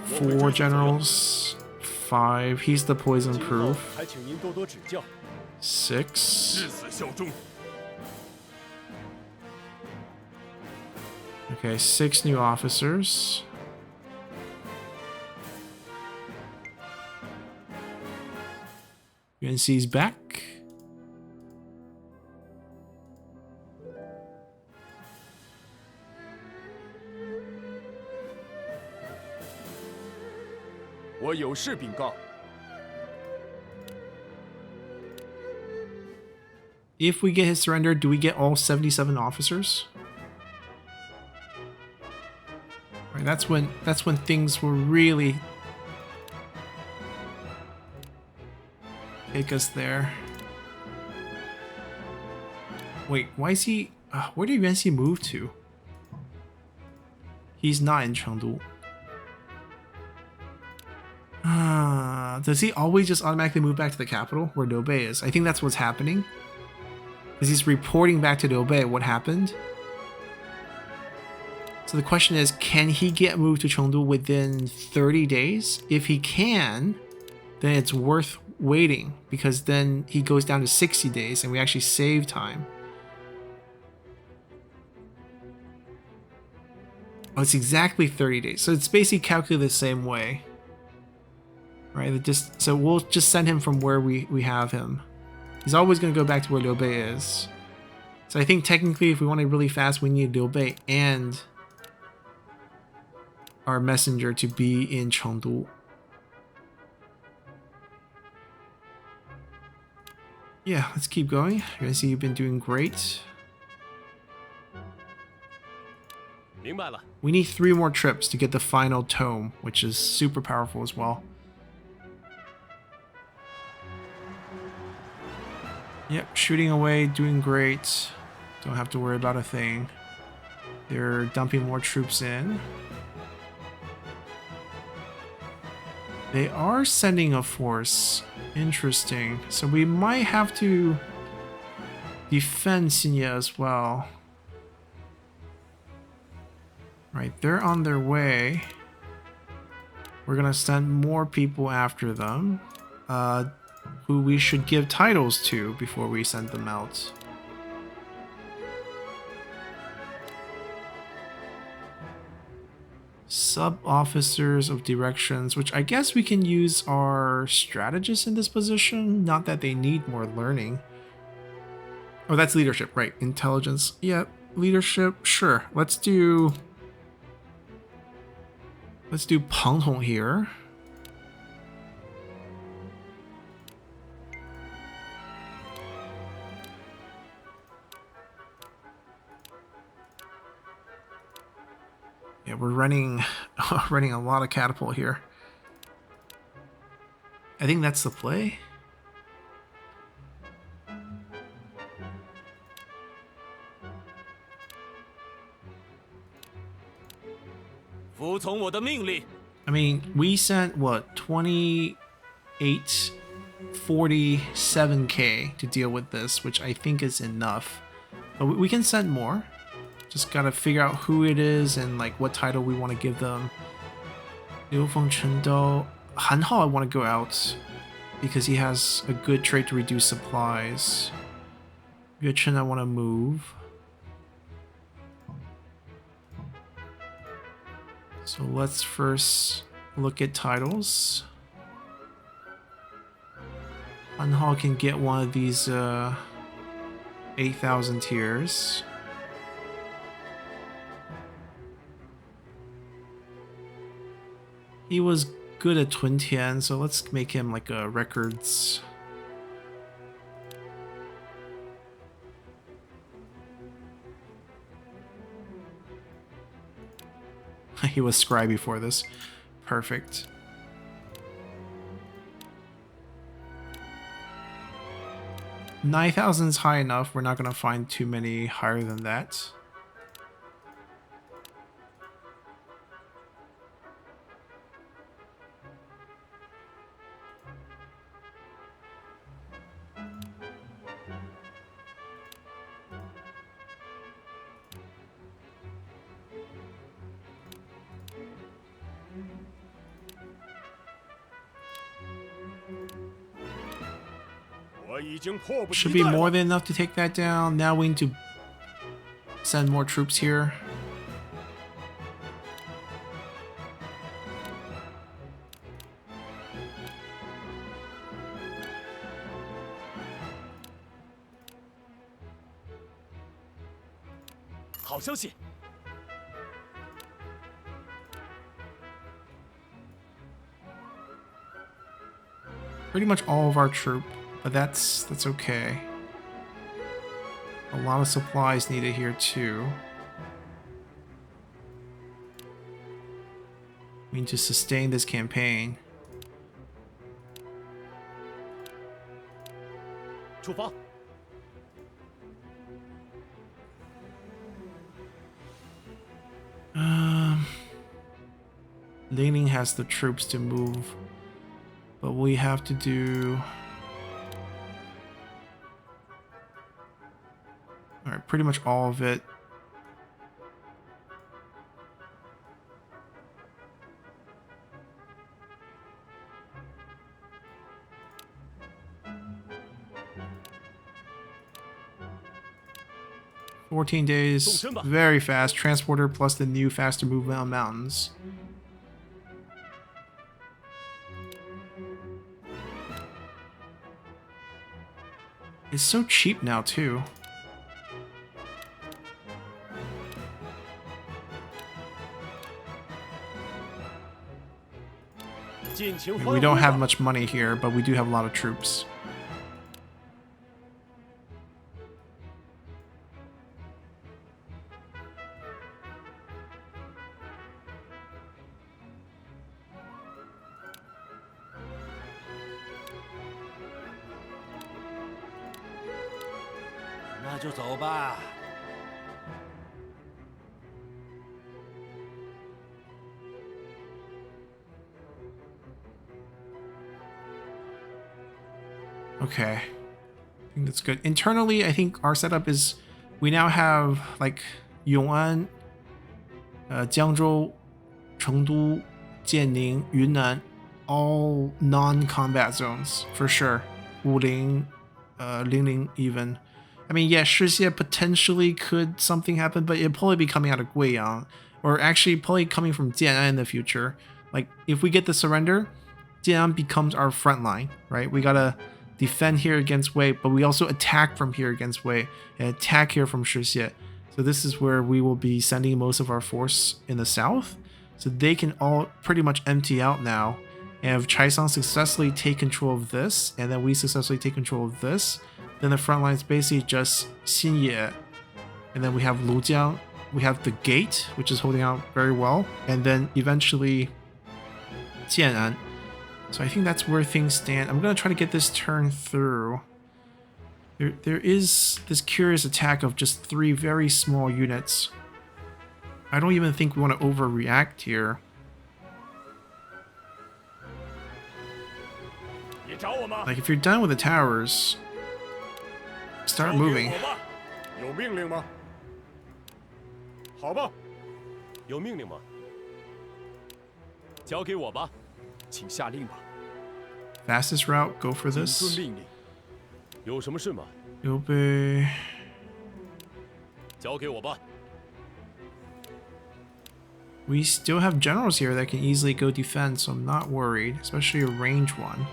Four generals. 5. He's the poison proof. 6. Okay, 6 new officers. UNC's back. If we get his surrender, do we get all 77 officers? Right, that's when things will really take us there. Wait, why is he... where did Yuanxi move to? He's not in Chengdu. Does he always just automatically move back to the capital where Liu Bei is? I think that's what's happening. Because he's reporting back to Liu Bei what happened. So the question is, can he get moved to Chengdu within 30 days? If he can, then it's worth waiting, because then he goes down to 60 days and we actually save time. Oh, it's exactly 30 days. So it's basically calculated the same way. Right? So we'll just send him from where we have him. He's always going to go back to where Liu Bei is. So I think technically if we want it really fast, we need Liu Bei and our messenger to be in Chengdu. Yeah, let's keep going. You're gonna see you've been doing great. We need 3 more trips to get the final tome, which is super powerful as well. Yep, shooting away, doing great. Don't have to worry about a thing. They're dumping more troops in. They are sending a force. Interesting. So we might have to defend Xinye as well. Right, they're on their way. We're gonna send more people after them, who we should give titles to before we send them out. Sub-officers of directions, which I guess we can use our strategists in this position. Not that they need more learning. Oh, that's leadership, right? Intelligence. Yeah, leadership. Sure. Let's do Peng Tong here. Yeah, we're running a lot of catapult here. I think that's the play. 服从我的命令。 I mean, we sent what 47K to deal with this, which I think is enough. But we can send more. Just gotta figure out who it is and like what title we want to give them. Liu Feng Chengdou. Han Hao I want to go out because he has a good trait to reduce supplies. Yue Chen I want to move. So let's first look at titles. Han Hao can get one of these 8,000 tiers. He was good at Twin Tian, so let's make him like a records. He was scribe before this. Perfect. $9,000 is high enough. We're not going to find too many higher than that. Should be more than enough to take that down. Now we need to send more troops here. Pretty much all of our troop. But that's okay. A lot of supplies needed here too. We need to sustain this campaign. 出发。 Ling has the troops to move, but we have to do. Alright, pretty much all of it. "14 days, very fast. Transporter plus the new faster movement on mountains." It's so cheap now too. We don't have much money here, but we do have a lot of troops. Okay, I think that's good. Internally, I think our setup is we now have like Yong'an, Jiangzhou, Chengdu, Jianning, Yunnan, all non-combat zones for sure. Wuling, Lingling even. I mean, yeah, Shixie potentially could something happen, but it'll probably be coming out of Guiyang, or actually probably coming from Jian'an in the future. Like if we get the surrender, Jian'an becomes our front line, right? We gotta defend here against Wei, but we also attack from here against Wei and attack here from Shixie. So this is where we will be sending most of our force in the south. So they can all pretty much empty out now. And if Chaisang successfully take control of this, and then we successfully take control of this, then the front line is basically just Xinye. And then we have Lujiang, we have the gate, which is holding out very well. And then eventually Jian'an. So I think that's where things stand. I'm going to try to get this turn through. There is this curious attack of just 3 very small units. I don't even think we want to overreact here. 你找我吗？ Like, if you're done with the towers, start 交给 moving. 我吧。有命令吗？好吧，有命令吗？交给我吧。请下令吧。 Fastest route, go for 谨 this. 遵命令。有什么事吗？ Liu Bei. 交给我吧。 We still have generals here that can easily go defend, so I'm not worried, especially a range one.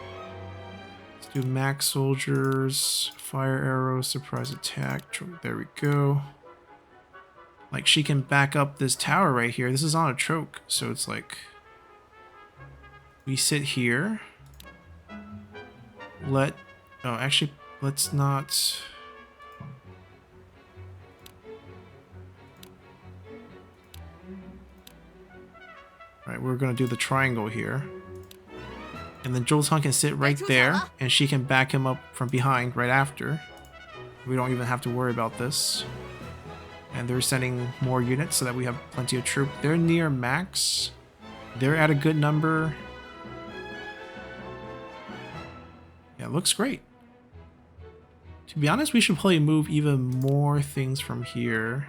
Let's do max soldiers, fire arrows, surprise attack. There we go. Like, she can back up this tower right here. This is on a choke, so it's like we sit here. Actually, let's not. Alright, we're gonna do the triangle here. And then Liu Zhang can sit right there, and she can back him up from behind right after. We don't even have to worry about this. And they're sending more units so that we have plenty of troop. They're near max. They're at a good number. Yeah, it looks great. To be honest, we should probably move even more things from here.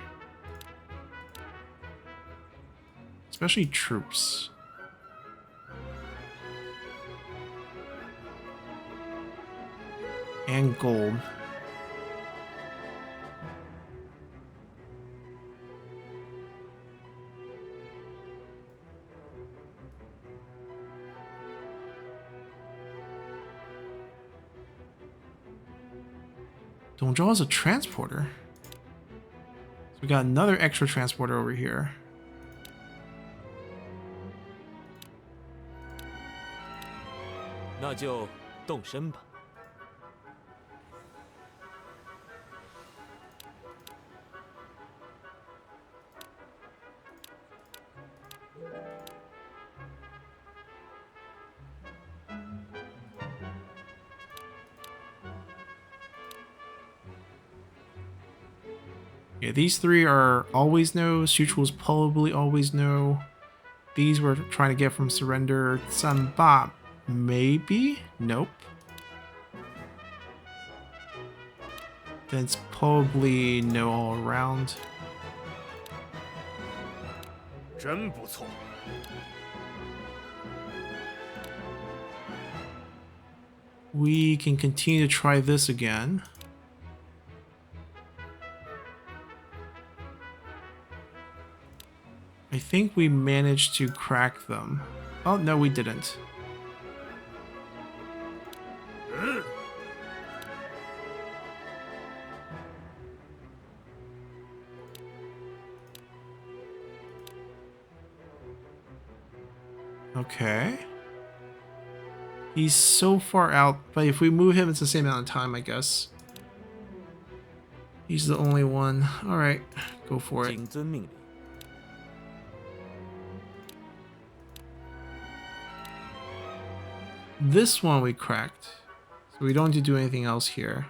Especially troops. And gold. Dongzhou is a transporter. So we got another extra transporter over here.那就动身吧。 Yeah, these 3 are always no. Suchu's probably always no. These we're trying to get from surrender. Sanba, maybe? Nope. Then it's probably no all around. 真不错。 We can continue to try this again. I think we managed to crack them. Oh, no, we didn't. Okay. He's so far out, but if we move him, it's the same amount of time, I guess. He's the only one. Alright, go for it. 谨遵命令。 This one we cracked, so we don't need to do anything else here.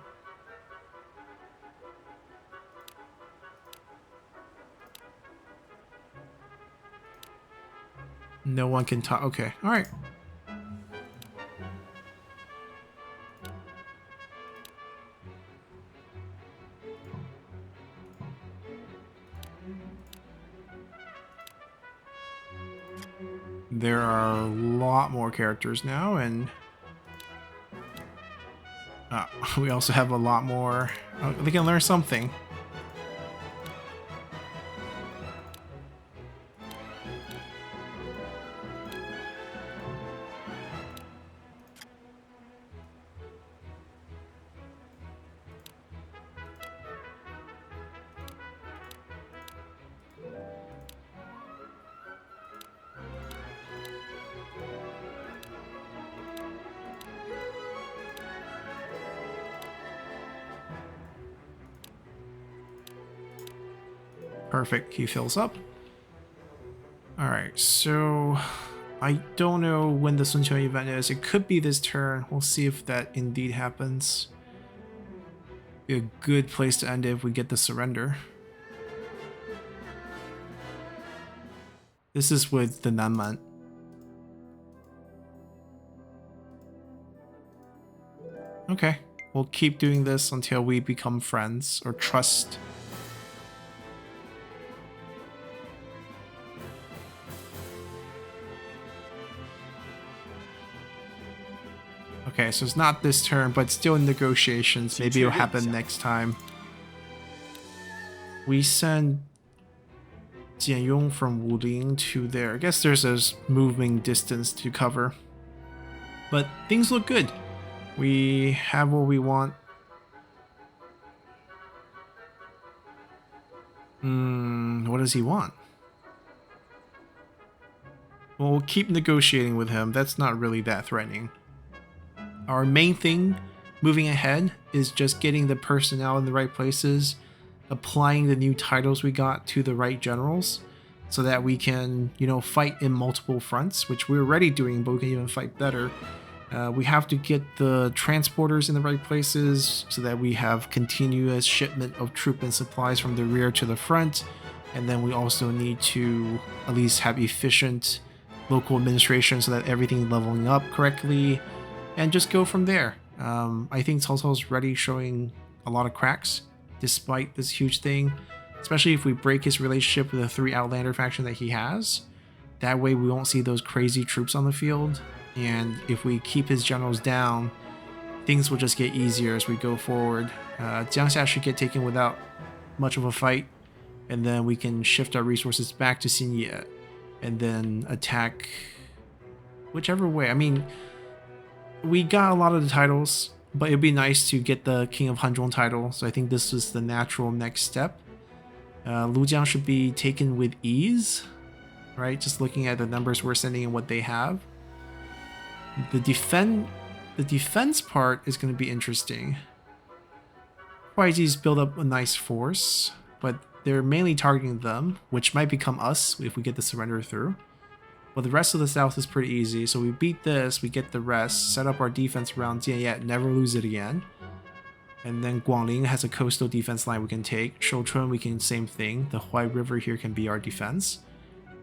No one can talk. Okay, alright. There are a lot more characters now, and we also have a lot more. They can learn something. Perfect, he fills up. Alright, so I don't know when the Sun Qiu event is. It could be this turn. We'll see if that indeed happens. Be a good place to end it if we get the surrender. This is with the Nanman. Okay, we'll keep doing this until we become friends or trust. Okay, so it's not this turn, but still in negotiations. Maybe it'll happen next time. We send Jian Yong from Wuling to there. I guess there's a moving distance to cover. But things look good. We have what we want. What does he want? Well, we'll keep negotiating with him. That's not really that threatening. Our main thing moving ahead is just getting the personnel in the right places, applying the new titles we got to the right generals so that we can, you know, fight in multiple fronts, which we're already doing, but we can even fight better. We have to get the transporters in the right places so that we have continuous shipment of troop and supplies from the rear to the front. And then we also need to at least have efficient local administration so that everything leveling up correctly. And just go from there. I think Cao Cao's already showing a lot of cracks despite this huge thing, especially if we break his relationship with the 3 Outlander faction that he has. That way we won't see those crazy troops on the field, and if we keep his generals down, things will just get easier as we go forward. Jiangxia should get taken without much of a fight, and then we can shift our resources back to Xinye and then attack whichever way. I mean, we got a lot of the titles, but it'd be nice to get the King of Hanzhong title, so I think this is the natural next step. Liu Zhang should be taken with ease, right? Just looking at the numbers we're sending and what they have. The defense part is going to be interesting. Huaiji's build up a nice force, but they're mainly targeting them, which might become us if we get the surrender through. But the rest of the south is pretty easy, so we beat this, we get the rest, set up our defense around Jianye, never lose it again. And then Guangling has a coastal defense line we can take. Shouchun, we can same thing. The Huai River here can be our defense.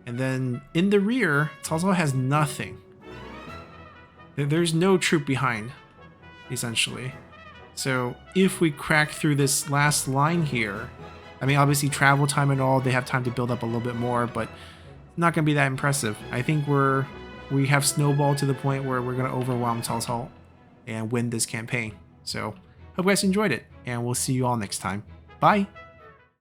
And then in the rear, Cao Cao has nothing. There's no troop behind, essentially. So if we crack through this last line here, I mean, obviously travel time and all, they have time to build up a little bit more, but not going to be that impressive. I think we have Snowball to the point where we're going to overwhelm Cao Cao and win this campaign. So hope you guys enjoyed it, and we'll see you all next time. Bye!